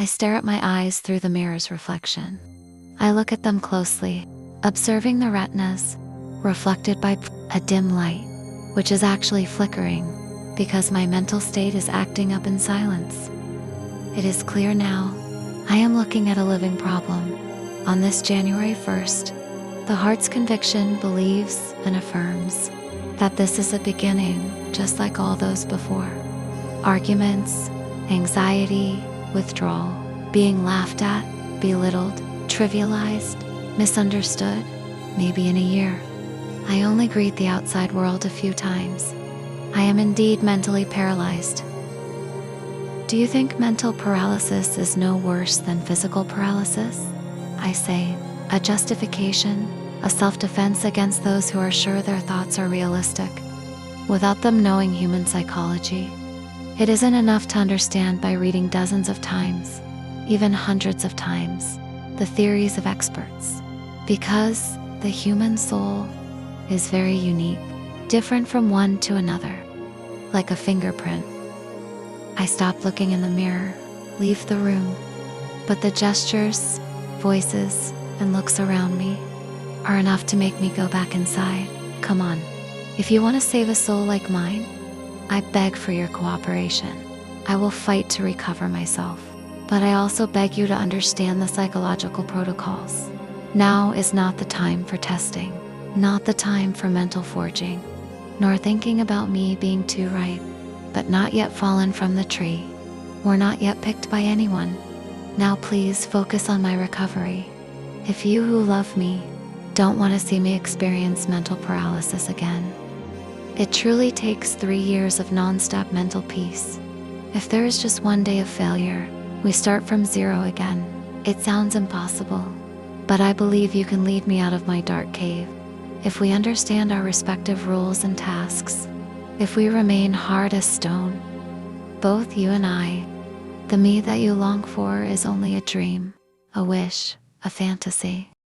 I stare at my eyes through the mirror's reflection. I look at them closely, observing the retinas, reflected by a dim light, which is actually flickering, because my mental state is acting up in silence. It is clear now, I am looking at a living problem. On this January 1st, the heart's conviction believes and affirms that this is a beginning, just like all those before. Arguments, anxiety, withdrawal, being laughed at, belittled, trivialized, misunderstood, maybe in a year. I only greet the outside world a few times. I am indeed mentally paralyzed. Do you think mental paralysis is no worse than physical paralysis? I say, a justification, a self-defense against those who are sure their thoughts are realistic, without them knowing human psychology. It isn't enough to understand by reading dozens of times, even hundreds of times, the theories of experts, because the human soul is very unique, different from one to another, like a fingerprint. I stop looking in the mirror, leave the room, but the gestures, voices, and looks around me are enough to make me go back inside. Come on, if you want to save a soul like mine, I beg for your cooperation. I will fight to recover myself, but I also beg you to understand the psychological protocols. Now is not the time for testing, not the time for mental forging, nor thinking about me being too ripe, but not yet fallen from the tree, or not yet picked by anyone. Now please focus on my recovery. If you who love me don't want to see me experience mental paralysis again. It truly takes 3 years of non-stop mental peace. If there is just one day of failure, we start from zero again. It sounds impossible, but I believe you can lead me out of my dark cave. If we understand our respective roles and tasks, if we remain hard as stone, both you and I, the me that you long for is only a dream, a wish, a fantasy.